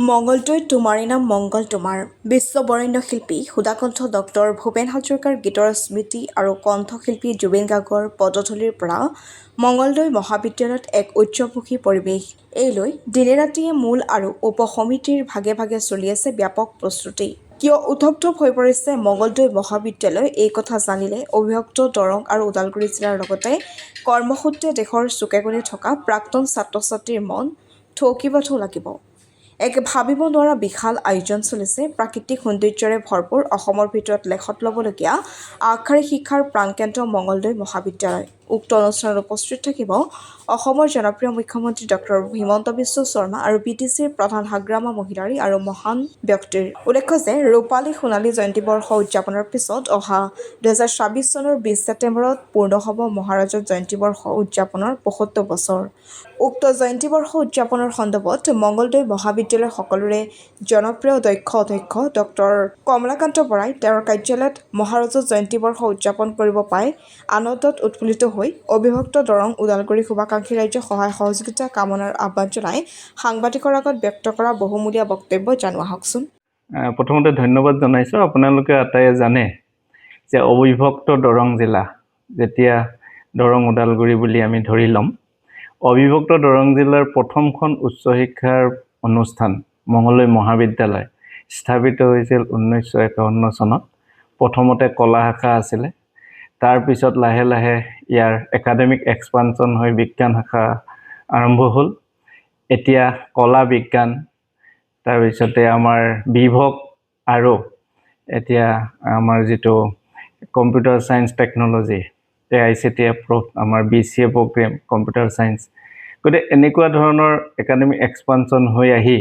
মঙ্গলদৈত তোমাৰে নাম মংগল তোমাৰ বিশ্ববৰেণ্য শিল্পী সুধাকণ্ঠ ডক্টৰ ভূপেন হাজৰিকাৰ গীতৰ স্মৃতি আৰু কণ্ঠশিল্পী জুবিন গাৰ্গৰ পদধূলিৰ পৰা মঙ্গলদৈ মহাবিদ্যালয়ত এক উচ্চমুখী পৰিৱেশ এই লৈ দিনে ৰাতিয়ে মূল আৰু উপসমিতিৰ ভাগে ভাগে চলি আছে ব্যাপক প্ৰস্তুতি কিয় উদ্ধৱ হৈ পৰিছে মঙ্গলদৈ মহাবিদ্যালয় এই কথা জানিলে অবিভক্ত দৰং আৰু ওদালগুৰি জিলাৰ লগতে কৰ্মসূত্ৰে দেশৰ চুকে কোণে থকা প্ৰাক্তন ছাত্ৰ ছাত্ৰীৰ মন থৌকিবতো লাগিব এক ভাবিব নোৱাৰা বিশাল আয়োজন চলিছে প্ৰাকৃতিক সৌন্দৰ্যৰে ভৰপূৰ অসমৰ ভিতৰত লেখত ল'বলগীয়া আগশাৰী শিক্ষাৰ প্ৰাণকেন্দ্ৰ মঙ্গলদৈ মহাবিদ্যালয় উক্ত অনুষ্ঠানত উপস্থিত থাকিব অসমৰ জনপ্ৰিয় মুখ্যমন্ত্ৰী ডক্টৰ হিমন্ত বিশ্ব শৰ্মা আৰু বিটিচিৰ প্ৰধান হাগ্ৰামা মহিলাৰী আৰু মহান ব্যক্তিৰ উল্লেখ্য যে ৰূপালী সোণালী জয়ন্তী বৰ্ষ উদযাপনৰ পিছত অহা 2026 চনৰ 20 ছেপ্টেম্বৰত পূৰ্ণ হ'ব মহাৰাজত জয়ন্তী বৰ্ষ উদযাপনৰ 75 বছৰ উক্ত জয়ন্তী বৰ্ষ উদযাপনৰ সন্দৰ্ভত মঙ্গলদৈ মহাবিদ্যালয়ৰ সকলোৰে জনপ্ৰিয় দক্ষ অধ্যক্ষ ডক্টৰ কমলাকান্ত বৰাই তেওঁৰ কাৰ্যালয়ত মহাৰাজত জয়ন্তী বৰ্ষ উদযাপন কৰিব পাই আনন্দত উৎফুল্লিত হৈ অবিভক্ত দৰং ওদালগুৰি শুভাকাংক্ষী ৰাজ্যৰ সহায় সহযোগিতা কামনাৰ আহ্বান জনাই সাংবাদিকৰ আগত ব্যক্ত কৰা বহুমূলীয়া বক্তব্য জানোৱা হওকচোন। প্ৰথমতে ধন্যবাদ জনাইছোঁ। আপোনালোকে আটাইয়ে জানে যে অবিভক্ত দৰং জিলা যেতিয়া দৰং ওদালগুৰি বুলি আমি ধৰি ল'ম, অবিভক্ত দৰং জিলাৰ প্ৰথমখন উচ্চ শিক্ষাৰ অনুষ্ঠান মঙ্গলদৈ মহাবিদ্যালয় স্থাপিত হৈছিল 1951 চনত। প্ৰথমতে কলা শাখা আছিলে, তাৰপিছত লাহে লাহে ইয়াৰ একাডেমিক এক্সপানশ্যন হৈ বিজ্ঞান শাখা আৰম্ভ হ'ল। এতিয়া কলা বিজ্ঞান, তাৰপিছতে আমাৰ বিভক আৰু এতিয়া আমাৰ যিটো computer science technology AICTE approve আমাৰ BCA প্ৰগ্ৰেম কম্পিউটাৰ ছায়েন্স, গতিকে এনেকুৱা ধৰণৰ একাডেমিক এক্সপানশ্যন হৈ আহি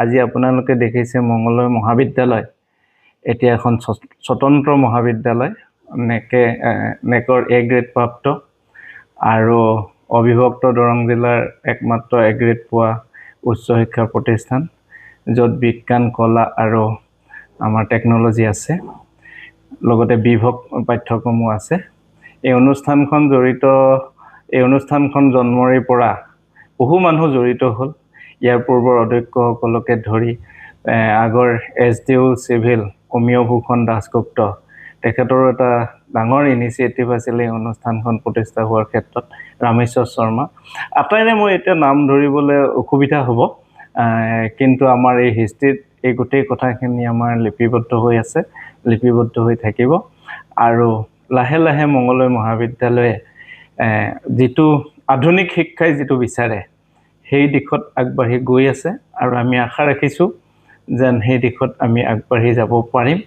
আজি আপোনালোকে দেখিছে মঙ্গলদৈ মহাবিদ্যালয় এতিয়া এখন স্বতন্ত্ৰ মহাবিদ্যালয়, নেকৰ A গ্ৰেড প্ৰাপ্ত আৰু অবিভক্ত দৰং জিলাৰ একমাত্ৰ A গ্ৰেড পোৱা উচ্চ শিক্ষা প্ৰতিষ্ঠান, য'ত বিজ্ঞান কলা আৰু আমাৰ টেকন'লজি আছে, লগতে বিভক পাঠ্যক্ৰমো আছে। এই অনুষ্ঠানখন জন্মৰে পৰা বহু মানুহ জড়িত হ'ল। ইয়াৰ পূৰ্বৰ অধ্যক্ষসকলকে ধৰি আগৰ SDO চিভিল অমীয় ভূষণ দাসগুপ্ত, তেখেতৰো এটা ডাঙৰ ইনিচিয়েটিভ আছিলে এই অনুষ্ঠানখন প্ৰতিষ্ঠা হোৱাৰ ক্ষেত্ৰত, ৰামেশ্বৰ শৰ্মা। আটাইৰে মই এতিয়া নাম ধৰিবলৈ অসুবিধা হ'ব, কিন্তু আমাৰ এই হিষ্ট্ৰীত এই গোটেই কথাখিনি আমাৰ লিপিবদ্ধ হৈ আছে, লিপিবদ্ধ হৈ থাকিব। আৰু লাহে লাহে মঙ্গলদৈ মহাবিদ্যালয়ে যিটো আধুনিক শিক্ষাই যিটো বিচাৰে সেই দিশত আগবাঢ়ি গৈ আছে আৰু আমি আশা ৰাখিছোঁ যেন সেই দিশত আমি আগবাঢ়ি যাব পাৰিম।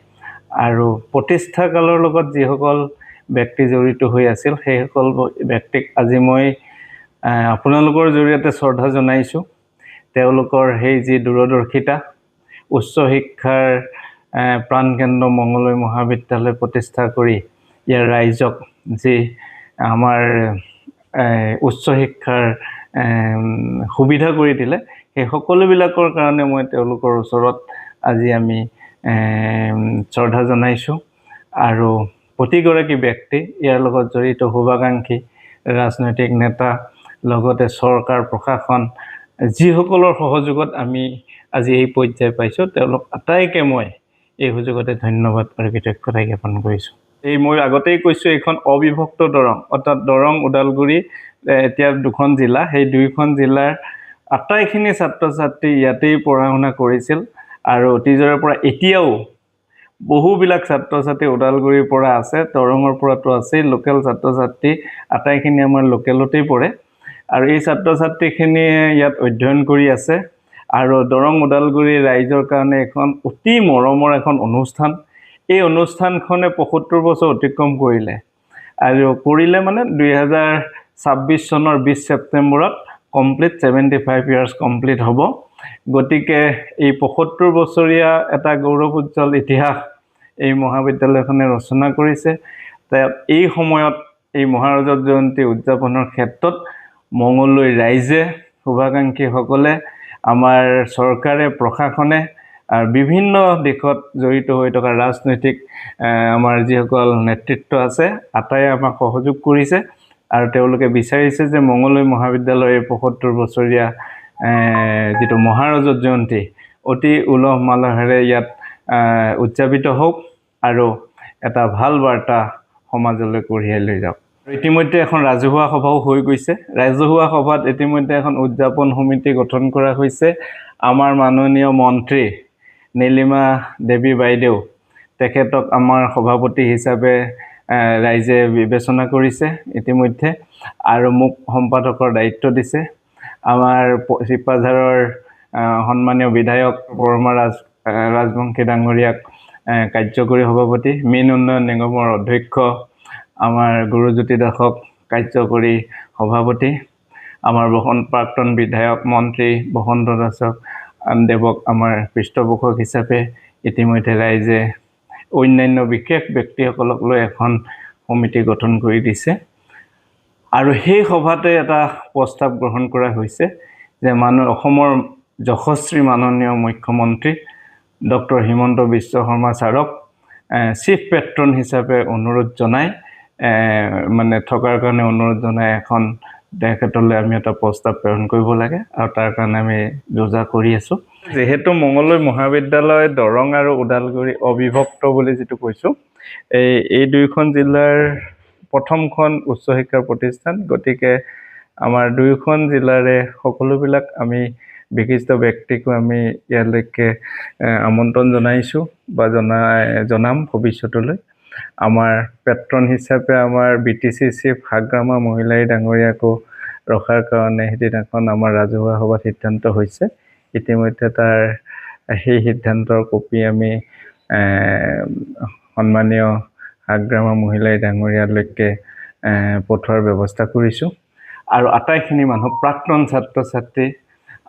আৰু প্ৰতিষ্ঠাকালৰ লগত যিসকল ব্যক্তি জড়িত হৈ আছিল সেইসকল ব্যক্তিক আজি মই আপোনালোকৰ জৰিয়তে শ্ৰদ্ধা জনাইছোঁ। তেওঁলোকৰ সেই যি দূৰদৰ্শিতা, উচ্চ শিক্ষাৰ প্ৰাণকেন্দ্ৰ মঙ্গলদৈ মহাবিদ্যালয় প্ৰতিষ্ঠা কৰি ইয়াৰ ৰাইজক যি আমাৰ উচ্চ শিক্ষাৰ সুবিধা কৰি দিলে, সেই সকলোবিলাকৰ কাৰণে মই তেওঁলোকৰ ওচৰত আজি আমি শ্ৰদ্ধা জনাইছোঁ। আৰু প্ৰতিগৰাকী ব্যক্তি ইয়াৰ লগত জড়িত শুভাকাংক্ষী, ৰাজনৈতিক নেতা, লগতে চৰকাৰ প্ৰশাসন, যিসকলৰ সহযোগত আমি আজি এই পৰ্যায় পাইছোঁ, তেওঁলোক আটাইকে মই এই সুযোগতে ধন্যবাদ আৰু কৃতজ্ঞতা জ্ঞাপন কৰিছোঁ। মই আগতেই কৈছোঁ, এইখন অবিভক্ত দৰং, অৰ্থাৎ দৰং ওদালগুৰি এতিয়া দুখন জিলা, সেই দুয়োখন জিলাৰ আটাইখিনি ছাত্ৰ ছাত্ৰী ইয়াতেই পঢ়া শুনা কৰিছিল আৰু অতীজৰে পৰা এতিয়াও বহুবিলাক ছাত্ৰ ছাত্ৰী ওদালগুৰিৰ পৰা আছে, দৰঙৰ পৰাতো আছেই, লোকেল ছাত্ৰ ছাত্ৰী আটাইখিনি আমাৰ লোকেলতেই পঢ়ে। আৰু এই ছাত্ৰ ছাত্ৰীখিনিয়ে ইয়াত অধ্যয়ন কৰি আছে আৰু দৰং ওদালগুৰি ৰাইজৰ কাৰণে এখন অতি মৰমৰ এখন অনুষ্ঠান। এই অনুষ্ঠানখনে 75 বছৰ অতিক্ৰম কৰিলে আৰু মানে 2026 চনৰ 20 ছেপ্টেম্বৰত কমপ্লিট 75 ইয়াৰ্ছ কমপ্লিট হ'ব। গতিকে এই 75 বছৰীয়া এটা গৌৰৱ উজ্জ্বল ইতিহাস এই মহাবিদ্যালয়খনে ৰচনা কৰিছে। এই সময়ত এই মহাৰাজত জয়ন্তী উদযাপনৰ ক্ষেত্ৰত মঙ্গলদৈ ৰাইজে, শুভাকাংক্ষীসকলে, আমাৰ চৰকাৰে, প্ৰশাসনে আৰু বিভিন্ন দিশত জড়িত হৈ থকা ৰাজনৈতিক আমাৰ যিসকল নেতৃত্ব আছে আটাইয়ে আমাক সহযোগ কৰিছে আৰু তেওঁলোকে বিচাৰিছে যে মঙ্গলদৈ মহাবিদ্যালয়ৰ 75 বছৰীয়া যিটো মহাৰাজত জয়ন্তী অতি উলহ মালহেৰে ইয়াত উদযাপিত হওক আৰু এটা ভাল বাৰ্তা সমাজলৈ কঢ়িয়াই লৈ যাওক। ইতিমধ্যে এখন ৰাজহুৱা সভাও হৈ গৈছে। ৰাজহুৱা সভাত ইতিমধ্যে এখন উদযাপন সমিতি গঠন কৰা হৈছে। আমাৰ মাননীয় মন্ত্ৰী নীলিমা দেৱী বাইদেউ, তেখেতক আমাৰ সভাপতি হিচাপে ৰাইজে বিবেচনা কৰিছে ইতিমধ্যে আৰু মোক সম্পাদকৰ দায়িত্ব দিছে। আমাৰ চিপাঝাৰৰ সন্মানীয় বিধায়ক বৰমা ৰাজবংশী ডাঙৰীয়াক কাৰ্যকৰী সভাপতি, মীন উন্নয়ন নিগমৰ অধ্যক্ষ আমাৰ গুৰুজ্যোতি দাসক কাৰ্যকৰী সভাপতি, আমাৰ প্ৰাক্তন বিধায়ক মন্ত্ৰী বসন্ত দাসক দেৱক আমাৰ পৃষ্ঠপোষক হিচাপে ইতিমধ্যে ৰাইজে অন্যান্য বিশেষ ব্যক্তিসকলক লৈ এখন সমিতি গঠন কৰি দিছে। আৰু সেই সভাতে এটা প্ৰস্তাৱ গ্ৰহণ কৰা হৈছে যে অসমৰ যশস্বী মাননীয় মুখ্যমন্ত্ৰী ডক্টৰ হিমন্ত বিশ্ব শৰ্মা ছাৰক চিফ পেট্ৰন হিচাপে অনুৰোধ জনাই থকাৰ কাৰণে অনুৰোধ জনাই এখন তেখেতলৈ আমি এটা প্ৰস্তাৱ প্ৰেৰণ কৰিব লাগে আৰু তাৰ কাৰণে আমি যোজা কৰি আছোঁ। যিহেতু মঙলদৈ মহাবিদ্যালয় দৰং আৰু ওদালগুৰি অবিভক্ত বুলি যিটো কৈছোঁ, এই দুয়োখন জিলাৰ প্ৰথমখন উচ্চ শিক্ষাৰ প্ৰতিষ্ঠান, গতিকে আমাৰ দুয়োখন জিলাৰে সকলোবিলাক আমি বিশিষ্ট ব্যক্তিকো আমি ইয়ালৈকে আমন্ত্ৰণ জনাইছোঁ বা জনাম ভৱিষ্যতলৈ। আমাৰ পেট্ৰন হিচাপে আমাৰ BTC চিফ হাগ্ৰামা মহিলাই ডাঙৰীয়াকো ৰখাৰ কাৰণে সেইদিনাখন আমাৰ ৰাজহুৱা সভাত সিদ্ধান্ত হৈছে। ইতিমধ্যে সেই সিদ্ধান্তৰ কপি আমি সন্মানীয় হাগ্ৰামা মহিলাই ডাঙৰীয়ালৈকে পঠোৱাৰ ব্যৱস্থা কৰিছোঁ। আৰু আটাইখিনি মানুহ প্ৰাক্তন ছাত্ৰ ছাত্ৰী,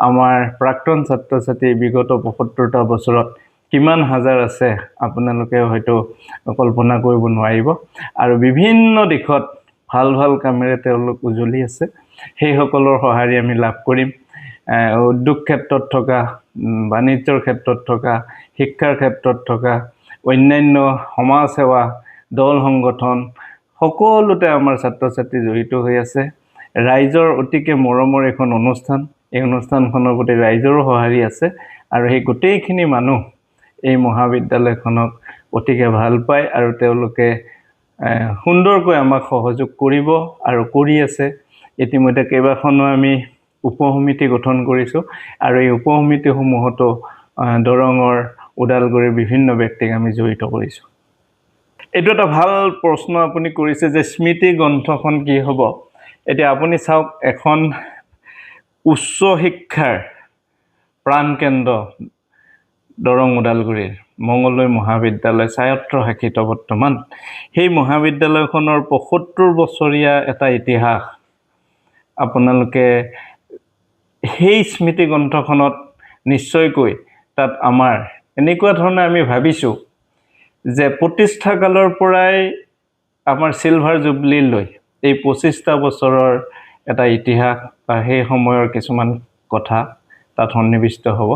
আমাৰ প্ৰাক্তন ছাত্ৰ ছাত্ৰী বিগত ৭৫টা বছৰত কিমান হাজাৰ আছে আপোনালোকে হয়তো কল্পনা কৰিব নোৱাৰিব। আৰু বিভিন্ন দিশত ভাল ভাল কামেৰে তেওঁলোক উজ্বলি আছে। সেইসকলৰ সঁহাৰি আমি লাভ কৰিম। উদ্যোগ ক্ষেত্ৰত থকা, বাণিজ্যৰ ক্ষেত্ৰত থকা, শিক্ষাৰ ক্ষেত্ৰত থকা, অন্যান্য সমাজ সেৱা, দল সংগঠন সকলোতে আমাৰ ছাত্ৰ ছাত্ৰী জড়িত হৈ আছে। ৰাইজৰ অতিকে মৰমৰ এখন অনুষ্ঠান, এই অনুষ্ঠানখনৰ প্ৰতি ৰাইজৰো সঁহাৰি আছে আৰু সেই গোটেইখিনি মানুহ এই মহাবিদ্যালয়খনক অতিকে ভাল পায় আৰু তেওঁলোকে সুন্দৰকৈ আমাক সহযোগ কৰিব আৰু কৰি আছে। ইতিমধ্যে কেইবাখনো আমি উপসমিতি গঠন কৰিছোঁ আৰু এই উপসমিতিসমূহতো দৰঙৰ ওদালগুৰিৰ বিভিন্ন ব্যক্তিক আমি জড়িত কৰিছোঁ। এইটো এটা ভাল প্ৰশ্ন আপুনি কৰিছে যে স্মৃতি গ্ৰন্থখন কি হ'ব। এতিয়া আপুনি চাওক, এখন উচ্চ শিক্ষাৰ প্ৰাণকেন্দ্ৰ দৰং ওদালগুৰিৰ মঙলদৈ মহাবিদ্যালয় স্বায়ত্তশাসিত বৰ্তমান, সেই মহাবিদ্যালয়খনৰ ৭৫ বছৰীয়া এটা ইতিহাস আপোনালোকে সেই স্মৃতি গ্ৰন্থখনত নিশ্চয়কৈ তাত আমাৰ এনেকুৱা ধৰণে আমি ভাবিছোঁ যে প্ৰতিষ্ঠা কালৰ পৰাই আমাৰ চিলভাৰ জুবলিলৈ এই ২৫টা বছৰৰ এটা ইতিহাস বা সেই সময়ৰ কিছুমান কথা তাত সন্নিৱিষ্ট হ'ব।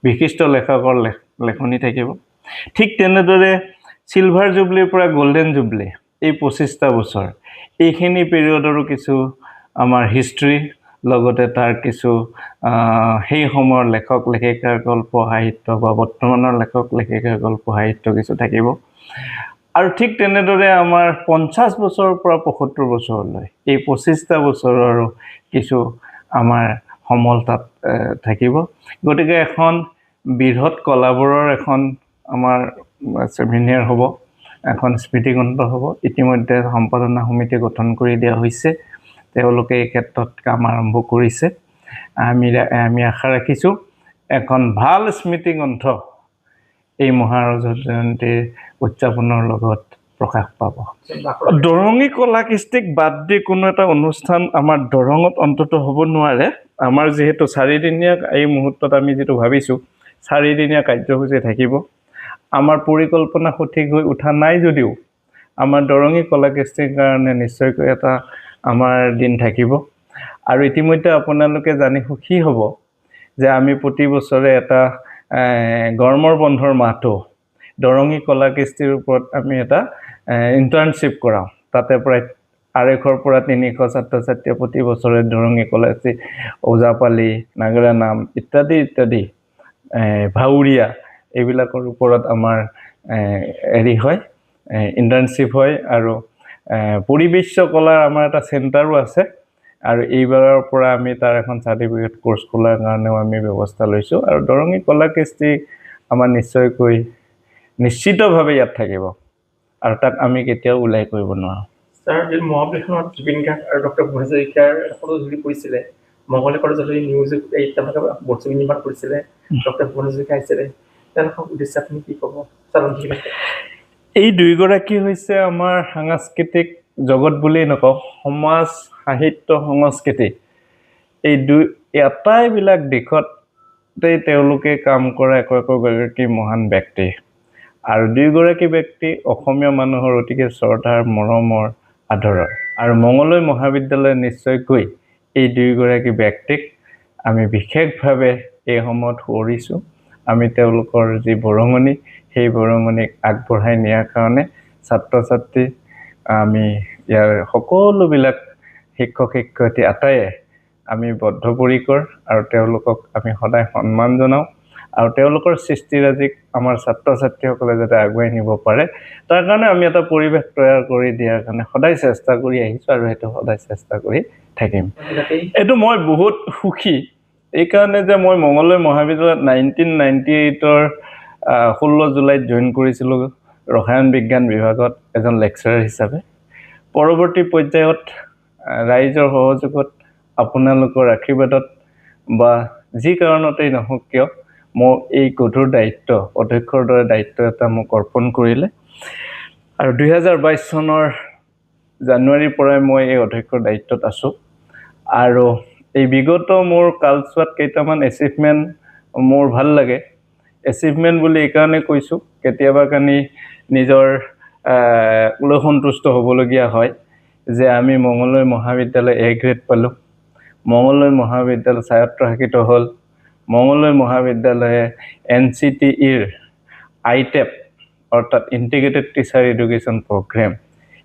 বিশিষ্ট লেখকৰ লেখনি থাকিব। ঠিক তেনেদৰে চিলভাৰ জুবলিৰ পৰা গল্ডেন জুবলি এই ২৫টা বছৰ, এইখিনি পিৰিয়ডৰো কিছু আমাৰ হিষ্ট্ৰী, লগতে তাৰ কিছু সেই সময়ৰ লেখক লেখিকাৰ গল্প সাহিত্য বা বৰ্তমানৰ লেখক লেখিকাৰ গল্প সাহিত্য কিছু থাকিব। আৰু ঠিক তেনেদৰে আমাৰ ৫০ বছৰৰ পৰা ৭৫ বছৰলৈ এই ২৫টা বছৰৰো কিছু আমাৰ সমল তাত থাকিব। গতিকে এখন বৃহৎ কলাবোৰৰ এখন আমাৰ ছেমিনাৰ হ'ব, এখন স্মৃতিগ্ৰন্থ হ'ব। ইতিমধ্যে সম্পাদনা সমিতি গঠন কৰি দিয়া হৈছে, তেওঁলোকে এই ক্ষেত্ৰত কাম আৰম্ভ কৰিছে। আমি আশা ৰাখিছোঁ এখন ভাল স্মৃতিগ্ৰন্থ এই মহাৰজত জয়ন্তীৰ উদযাপনৰ লগত প্ৰকাশ পাব। দৰঙী কলা কৃষ্টিক বাদ দি কোনো এটা অনুষ্ঠান আমাৰ দৰঙত অন্তত হ'ব নোৱাৰে। আমাৰ যিহেতু 4দিনীয়া এই মুহূৰ্তত আমি যিটো ভাবিছোঁ 4দিনীয়া কাৰ্যসূচী থাকিব। আমাৰ পৰিকল্পনা সঠিক হৈ উঠা নাই যদিও আমাৰ দৰঙী কলা কৃষ্টিৰ কাৰণে নিশ্চয়কৈ এটা আমাৰ দিন থাকিব। আৰু ইতিমধ্যে আপোনালোকে জানি সুখী হ'ব যে আমি প্ৰতি বছৰে এটা গৰমৰ বন্ধৰ মাহটো দৰঙী কলা কৃষ্টিৰ ওপৰত আমি এটা ইণ্টাৰ্ণশ্বিপ কৰাওঁ। তাতে প্ৰায় 250ৰ পৰা 300 ছাত্ৰ ছাত্ৰীয়ে প্ৰতি বছৰে দৰঙী কলা কৃষ্টি, ওজাপালি, নাগৰা নাম ইত্যাদি ইত্যাদি ভাউৰীয়া এইবিলাকৰ ওপৰত আমাৰ হেৰি হয়, ইণ্টাৰ্ণশ্বিপ হয় আৰু পৰিবেশ কলাৰ আমাৰ এটা চেণ্টাৰো আছে আৰু এইবাৰৰ পৰা আমি তাৰ এখন চাৰ্টিফিকেট কোৰ্চ খোলাৰ কাৰণেও আমি ব্যৱস্থা লৈছোঁ আৰু দৰঙী কলা কৃষ্টি আমাৰ নিশ্চিতভাৱে ইয়াত থাকিব আৰু তাক আমি কেতিয়াও ওলাই কৰিব নোৱাৰোঁ। ছাৰ, যদি মহাবিদ্যালয়খনত জুবিন গাৰ্গ আৰু ডক্টৰ ভূপেন হাজৰিকাৰ ফটো যদি কৰিছিলে, মংগলদৈ কলেজত যদি তেওঁলোকে বস্তু নিৰ্মাণ কৰিছিলে, ডক্টৰ ভূপেন হাজৰিকা আহিছিলে, তেওঁলোকক উদ্দেশ্যে আপুনি কি ক'ব? এই দুয়োগৰাকী হৈছে আমাৰ সাংস্কৃতিক জগত বুলিয়েই নকওঁ, সমাজ সাহিত্য সংস্কৃতি এই আটাইবিলাক দিশতেই তেওঁলোকে কাম কৰা একোগৰাকী মহান ব্যক্তি আৰু দুয়োগৰাকী ব্যক্তি অসমীয়া মানুহৰ অতিকে শ্ৰদ্ধাৰ মৰমৰ আদৰৰ আৰু মঙলদৈ মহাবিদ্যালয়ে নিশ্চয়কৈ এই দুয়োগৰাকী ব্যক্তিক আমি বিশেষভাৱে এই সময়ত সুঁৱৰিছোঁ। আমি তেওঁলোকৰ যি বৰঙণি সেই বৰঙণিক আগবঢ়াই নিয়াৰ কাৰণে ছাত্ৰ ছাত্ৰী আমি ইয়াৰ সকলোবিলাক শিক্ষক শিক্ষয়িত্ৰী আটাইয়ে আমি বদ্ধপৰিকৰ আৰু তেওঁলোকক আমি সদায় সন্মান জনাওঁ আৰু তেওঁলোকৰ সৃষ্টিৰাজিক আমাৰ ছাত্ৰ ছাত্ৰীসকলে যাতে আগুৱাই নিব পাৰে তাৰ কাৰণে আমি এটা পৰিৱেশ তৈয়াৰ কৰি দিয়াৰ কাৰণে সদায় চেষ্টা কৰি আহিছোঁ আৰু সেইটো সদায় চেষ্টা কৰি থাকিম। এইটো মই বহুত সুখী এইকাৰণে যে মই মঙলদৈ মহাবিদ্যালয়ত 1998 16 জুলাইত জইন কৰিছিলোঁ ৰসায়ন বিজ্ঞান বিভাগত এজন লেকচাৰাৰ হিচাপে। পৰৱৰ্তী পৰ্যায়ত ৰাইজৰ সহযোগত আপোনালোকৰ আশীৰ্বাদত বা যি কাৰণতেই নহওক কিয় মোৰ এই গধুৰ দায়িত্ব অধ্যক্ষৰ দৰে দায়িত্ব এটা মোক অৰ্পণ কৰিলে আৰু 2022 চনৰ জানুৱাৰীৰ পৰাই মই এই অধ্যক্ষৰ দায়িত্বত আছোঁ আৰু এই বিগত মোৰ কালচোৱাত কেইটামান এচিভমেণ্ট মোৰ ভাল লাগে। এচিভমেণ্ট বুলি এইকাৰণে কৈছোঁ, কেতিয়াবা কানি নিজৰ লৈ সন্তুষ্ট হ'বলগীয়া হয় যে আমি মঙলদৈ মহাবিদ্যালয় A গ্ৰেড পালোঁ, মঙলদৈ মহাবিদ্যালয় স্বায়ত্তশাসিত হ'ল, মঙলদৈ মহাবিদ্যালয়ে NCTEৰ ITEP অৰ্থাৎ integrated teacher education programme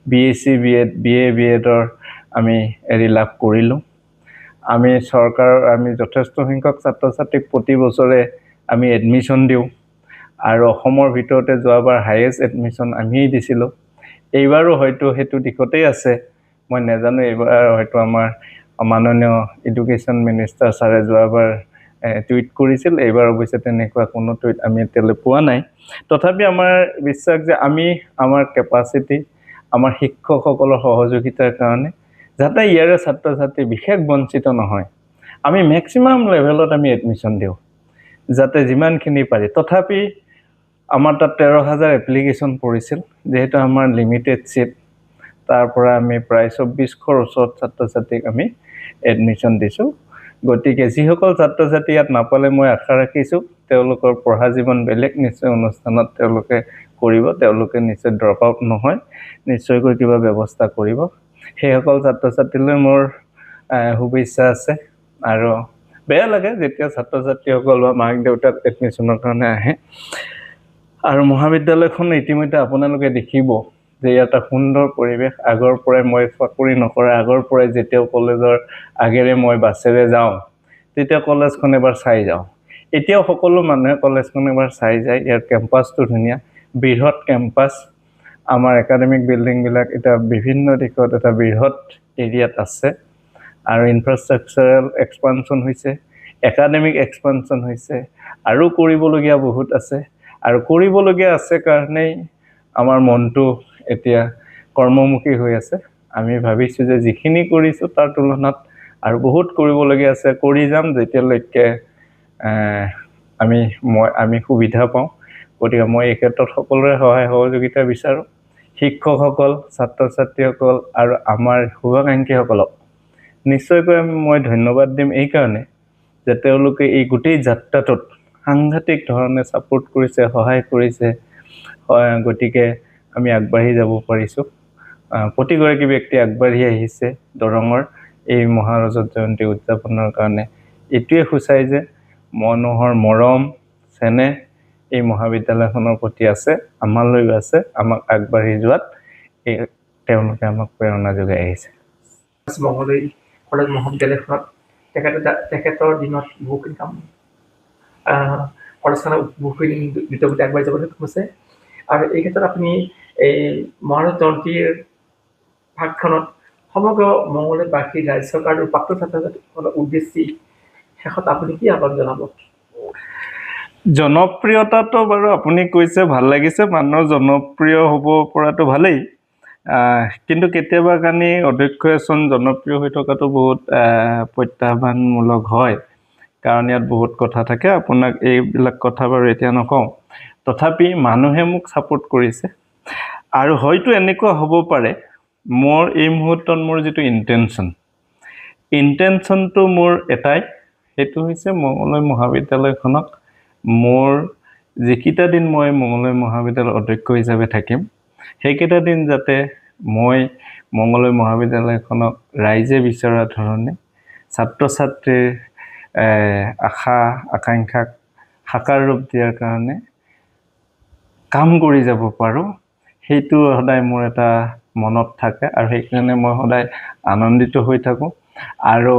BSc BEd BA BEdৰ আমি লাভ কৰিলোঁ। আমি চৰকাৰৰ আমি যথেষ্ট সংখ্যক ছাত্ৰ ছাত্ৰীক প্ৰতি বছৰে আমি এডমিশ্যন দিওঁ আৰু অসমৰ ভিতৰতে যোৱাবাৰ হায়েষ্ট এডমিশ্যন আমিয়েই দিছিলোঁ। এইবাৰো হয়তো সেইটো দিশতেই আছে, মই নাজানো। এইবাৰ হয়তো আমাৰ মাননীয় এডুকেশ্যন মিনিষ্টাৰ ছাৰে যোৱাবাৰ টুইট কৰিছিল, এইবাৰ অৱশ্যে তেনেকুৱা কোনো টুইট আমি এতিয়ালৈ পোৱা নাই। তথাপি আমাৰ বিশ্বাস যে আমি আমাৰ কেপাচিটি আমাৰ শিক্ষকসকলৰ সহযোগিতাৰ কাৰণে যাতে ইয়াৰে ছাত্ৰ ছাত্ৰী বিশেষ বঞ্চিত নহয়, আমি মেক্সিমাম লেভেলত আমি এডমিশ্যন দিওঁ যাতে যিমানখিনি পাৰি। তথাপি আমাৰ তাত 13,000 এপ্লিকেশ্যন পৰিছিল, যিহেতু আমাৰ লিমিটেড ছিট, তাৰ পৰা আমি প্ৰায় 2400ৰ ওচৰত ছাত্ৰ ছাত্ৰীক আমি এডমিশ্যন দিছোঁ। গতিকে যিসকল ছাত্ৰ ছাত্ৰী ইয়াত নাপালে মই আশা ৰাখিছোঁ তেওঁলোকৰ পঢ়া জীৱন বেলেগ নিশ্চয় অনুষ্ঠানত তেওঁলোকে কৰিব, তেওঁলোকে নিশ্চয় ড্ৰপ আউট নহয়, নিশ্চয়কৈ কিবা ব্যৱস্থা কৰিব। সেইসকল ছাত্ৰ ছাত্ৰীলৈ মোৰ শুভেচ্ছা আছে আৰু বেয়া লাগে যেতিয়া ছাত্ৰ ছাত্ৰীসকল বা মাক দেউতাক এডমিশ্যনৰ কাৰণে আহে। আৰু মহাবিদ্যালয়খন ইতিমধ্যে আপোনালোকে দেখিব যে ইয়াত এটা সুন্দৰ পৰিৱেশ। আগৰ পৰাই মই চাকৰি নকৰা আগৰ পৰাই যেতিয়া কলেজৰ আগেৰে মই বাছেৰে যাওঁ তেতিয়া কলেজখন এবাৰ চাই যাওঁ। এতিয়াও সকলো মানুহে কলেজখন এবাৰ চাই যায়। ইয়াৰ কেম্পাছটো ধুনীয়া, বৃহৎ কেম্পাছ। আমাৰ একাডেমিক বিল্ডিংবিলাক এতিয়া বিভিন্ন দিশত এটা বৃহৎ এৰিয়াত আছে আৰু ইনফ্ৰাষ্ট্ৰাকচাৰেল এক্সপানশ্যন হৈছে, একাডেমিক এক্সপানশ্যন হৈছে, আৰু কৰিবলগীয়া বহুত আছে। আৰু কৰিবলগীয়া আছে কাৰণেই আমাৰ মনটো এতিয়া কৰ্মমুখী হৈ আছে। আমি ভাবিছোঁ যে যিখিনি কৰিছোঁ তাৰ তুলনাত আৰু বহুত কৰিবলগীয়া আছে, কৰি যাম যেতিয়ালৈকে আমি সুবিধা পাওঁ। গতিকে মই এই ক্ষেত্ৰত সকলোৰে সহায় সহযোগিতা বিচাৰোঁ। শিক্ষকসকল, ছাত্ৰ ছাত্ৰীসকল আৰু আমাৰ শুভাকাংক্ষীসকলক নিশ্চয়কৈ মই ধন্যবাদ দিম এইকাৰণে যে তেওঁলোকে এই গোটেই যাত্ৰাটোত সাংঘাতিক ধৰণে ছাপোৰ্ট কৰিছে, সহায় কৰিছে। গতিকে আমি আগবাঢ়ি যাব পাৰিছোঁ। প্ৰতিগৰাকী ব্যক্তি আগবাঢ়ি আহিছে দৰঙৰ এই মহাৰজত জয়ন্তী উদযাপনৰ কাৰণে। এইটোৱে সূচায় যে মানুহৰ মৰম চেনেহ এই মহাবিদ্যালয়খনৰ প্ৰতি আছে, আমালৈও আছে। আমাক আগবাঢ়ি যোৱাত তেওঁলোকে আমাক প্ৰেৰণা যোগাই আহিছে। মঙলদৈ কলেজ মহাবিদ্যালয়খনত তেখেতৰ দিনত বহুখিনি কাম অনুষ্ঠানৰ উপভোগ কৰি দ্ৰুতগতিত আগবাঢ়ি যাবলৈ সক্ষম হৈছে। আৰু এই ক্ষেত্ৰত আপুনি এই মহাৰাজ জয়ন্তীৰ ভাগখনত সমগ্ৰ মঙলদৈবাসী ৰাজ্য আৰু প্ৰাক্তন ছাত্ৰ ছাত্ৰীসকলক উদ্দেশ্যি শেষত আপুনি কি আহ্বান জনাব? জনপ্ৰিয়তাটো বাৰু আপুনি কৈছে, ভাল লাগিছে। মানুহৰ জনপ্ৰিয় হ'ব পৰাটো ভালেই, কিন্তু কেতিয়াবা কাৰণে অধ্যক্ষ এজন জনপ্ৰিয় হৈ থকাটো বহুত প্ৰত্যাহ্বানমূলক হয়, কাৰণ ইয়াত বহুত কথা থাকে। আপোনাক এইবিলাক কথা বাৰু এতিয়া নকওঁ, তথাপি মানুহে মোক ছাপোৰ্ট কৰিছে। আৰু হয়তো এনেকুৱা হ'ব পাৰে, মোৰ এই মুহূৰ্তত মোৰ যিটো ইণ্টেনশ্যনটো মোৰ এটাই, সেইটো হৈছে মঙলদৈ মহাবিদ্যালয়খনক মোৰ যিকেইটা দিন মই মঙলদৈ মহাবিদ্যালয়ৰ অধ্যক্ষ হিচাপে থাকিম, সেইকেইটা দিন যাতে মই মঙলদৈ মহাবিদ্যালয়খনক ৰাইজে বিচৰা ধৰণে ছাত্ৰ ছাত্ৰীৰ আশা আকাংক্ষাক সাকাৰ ৰূপ দিয়াৰ কাৰণে কাম কৰি যাব পাৰোঁ, সেইটো সদায় মোৰ এটা মনত থাকে। আৰু সেইকাৰণে মই সদায় আনন্দিত হৈ থাকোঁ। আৰু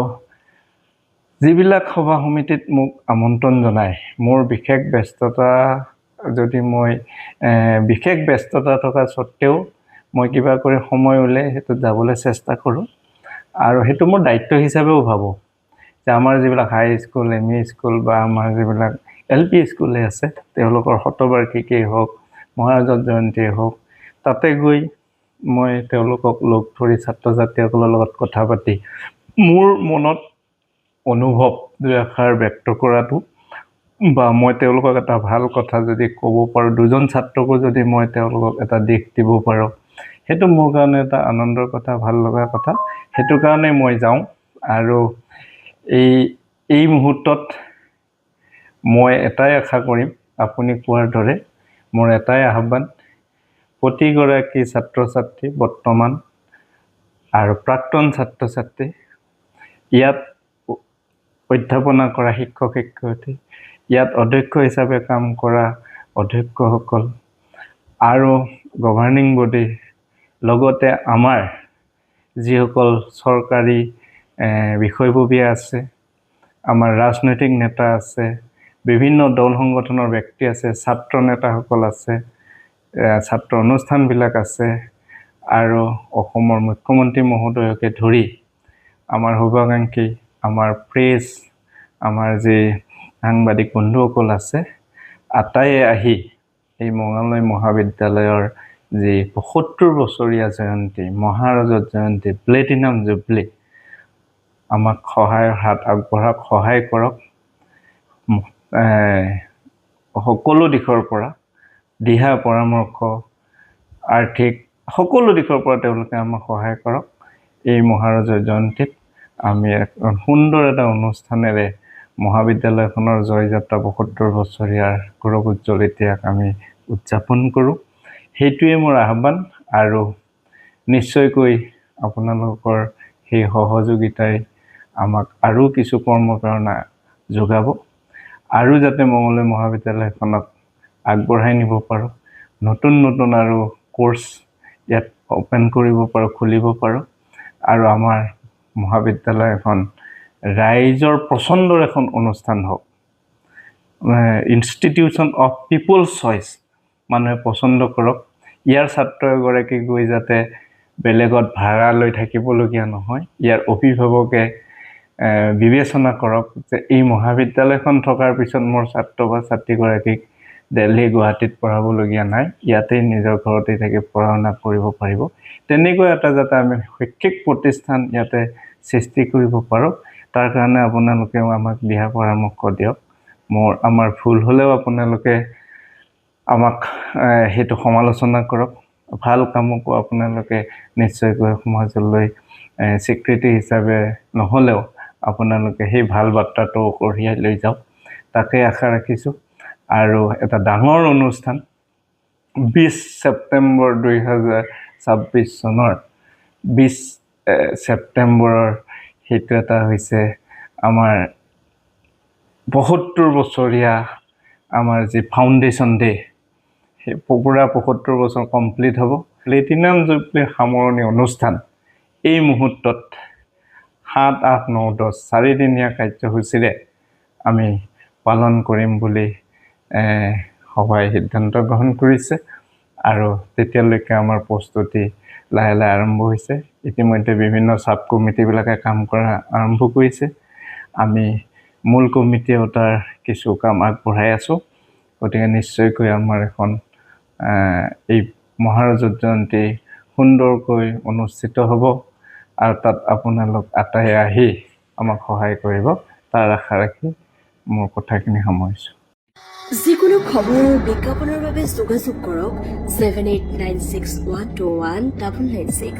যিবিলাক সভা সমিতিত মোক আমন্ত্ৰণ জনায়, মোৰ বিশেষ ব্যস্ততা থকা স্বত্তেও মই কিবা কৰি সময় উলিয়াই সেইটোত যাবলৈ চেষ্টা কৰোঁ। আৰু সেইটো মোৰ দায়িত্ব হিচাপেও ভাবোঁ যে আমাৰ যিবিলাক হাই স্কুল, ME স্কুল বা আমাৰ যিবিলাক LP স্কুলে আছে, তেওঁলোকৰ শতবাৰ্ষিকী হওক, মহাৰাজৰ জয়ন্তীয়ে হওক, তাতে গৈ মই তেওঁলোকক লগ ধৰি ছাত্ৰ ছাত্ৰীসকলৰ লগত কথা পাতি মোৰ মনত অনুভৱ দুই এষাৰ ব্যক্ত কৰাটো, বা মই তেওঁলোকক এটা ভাল কথা যদি ক'ব পাৰোঁ, দুজন ছাত্ৰকো যদি মই তেওঁলোকক এটা দিশ দিব পাৰোঁ, সেইটো মোৰ কাৰণে এটা আনন্দৰ কথা, ভাল লগা কথা। সেইটো কাৰণে মই যাওঁ। আৰু এই মুহূৰ্তত মই এটাই আশা কৰিম, আপুনি কোৱাৰ দৰে মোৰ এটাই আহ্বান, প্ৰতিগৰাকী ছাত্ৰ ছাত্ৰী বৰ্তমান আৰু প্ৰাক্তন ছাত্ৰ ছাত্ৰী, ইয়াত অধ্যাপনা কৰা শিক্ষক শিক্ষয়িত্ৰী, ইয়াত অধ্যক্ষ হিচাপে কাম কৰা অধ্যক্ষসকল আৰু গভাৰ্ণিং বডি, লগতে আমাৰ যিসকল চৰকাৰী বিষয়ববীয়া আছে, আমাৰ ৰাজনৈতিক নেতা আছে, বিভিন্ন দল সংগঠনৰ ব্যক্তি আছে, ছাত্ৰ নেতাসকল আছে, ছাত্ৰ অনুষ্ঠানবিলাক আছে, আৰু অসমৰ মুখ্যমন্ত্ৰী মহোদয়কে ধৰি আমাৰ শুভাকাংক্ষী, আমাৰ প্ৰেছ, আমাৰ যি সাংবাদিক বন্ধুসকল আছে, আটাইয়ে আহি এই মঙলদৈ মহাবিদ্যালয়ৰ যি ৭৫ বছৰীয়া জয়ন্তী, মহাৰাজৰ জয়ন্তী, প্লেটিনাম জুবলি, আমাক সহায়ৰ হাত আগবঢ়াওক, সহায় কৰক। সকলো দিশৰ পৰা দিহা পৰামৰ্শ, আৰ্থিক সকলো দিশৰ পৰা তেওঁলোকে আমাক সহায় কৰক। এই মহাৰাজৰ জয়ন্তীত আমি সুন্দৰ এটা অনুষ্ঠানেৰে মহাবিদ্যালয়খনৰ জয়যাত্ৰা ৭৫ বছৰীয়াৰ গৌৰৱোজ্জ্বল ইতিহাস আমি উদযাপন কৰোঁ। সেইটোৱে মোৰ আহ্বান। আৰু নিশ্চয়কৈ আপোনালোকৰ সেই সহযোগিতাই আমাক আৰু কিছু কৰ্মপ্ৰেৰণা যোগাব, আৰু যাতে মঙলদৈ মহাবিদ্যালয়খনক আগবঢ়াই নিব পাৰোঁ, নতুন নতুন আৰু কোৰ্চ ইয়াত অ'পেন কৰিব পাৰোঁ, খুলিব পাৰোঁ, আৰু আমাৰ মহাবিদ্যালয় এখন ৰাইজৰ পচন্দৰ এখন অনুষ্ঠান হওক, ইনষ্টিটিউশ্যন অফ পিপলছ চইচ, মানুহে পচন্দ কৰক। ইয়াৰ ছাত্ৰ এগৰাকী গৈ যাতে বেলেগত ভাড়া লৈ থাকিবলগীয়া নহয়, ইয়াৰ অভিভাৱকে বিবেচনা কৰক যে এই মহাবিদ্যালয়খন থকাৰ পিছত মোৰ ছাত্ৰ বা ছাত্ৰীগৰাকীক দিল্লী গুৱাহাটীত পঢ়াবলগীয়া নাই, ইয়াতেই নিজৰ ঘৰতেই থাকি পঢ়া শুনা কৰিব পাৰিব। তেনেকৈ এটা যাতে আমি শৈক্ষিক প্ৰতিষ্ঠান ইয়াতে সৃষ্টি কৰিব পাৰোঁ, তাৰ কাৰণে আপোনালোকেও আমাক দিহা পৰামৰ্শ দিয়ক। আমাৰ ভুল হ'লেও আপোনালোকে আমাক সেইটো সমালোচনা কৰক, ভাল কামকো আপোনালোকে নিশ্চয়কৈ সমাজলৈ স্বীকৃতি হিচাপে নহ'লেও আপোনালোকে সেই ভাল বাৰ্তাটো কঢ়িয়াই লৈ যাওক, তাকে আশা ৰাখিছোঁ। আৰু এটা ডাঙৰ অনুষ্ঠান 20 ছেপ্টেম্বৰ 2026 চনৰ 20 ছেপ্টেম্বৰৰ সেইটো এটা হৈছে আমাৰ ৭৫ বছৰীয়া আমাৰ যি ফাউণ্ডেশ্যন ডে, সেই পুৰা ৭৫ বছৰ কমপ্লিট হ'ব। প্লেটিনাম জুবলিৰ সামৰণি অনুষ্ঠান এই মুহূৰ্তত 7, 8, 9, 10 চাৰিদিনীয়া কাৰ্যসূচীৰে আমি পালন কৰিম বুলি সভাই সিদ্ধান্ত গ্ৰহণ কৰিছে আৰু তেতিয়ালৈকে আমাৰ প্ৰস্তুতি লাহে লাহে আৰম্ভ হৈছে। ইতিমধ্যে বিভিন্ন ছাব কমিটিবিলাকে কাম কৰা আৰম্ভ কৰিছে। আমি মূল কমিটিয়েও তাৰ কিছু কাম আগবঢ়াই আছোঁ। গতিকে নিশ্চয়কৈ আমাৰ এখন এই মহাৰজত জয়ন্তী সুন্দৰকৈ অনুষ্ঠিত হ'ব আৰু তাত আপোনালোক আটায়ে আহি আমাক সহায় কৰিব, তাৰ আশা ৰাখি মোৰ কথাখিনি সামৰিছোঁ। যিকোনো খবৰ আৰু বিজ্ঞাপনৰ বাবে যোগাযোগ কৰক 7896121996।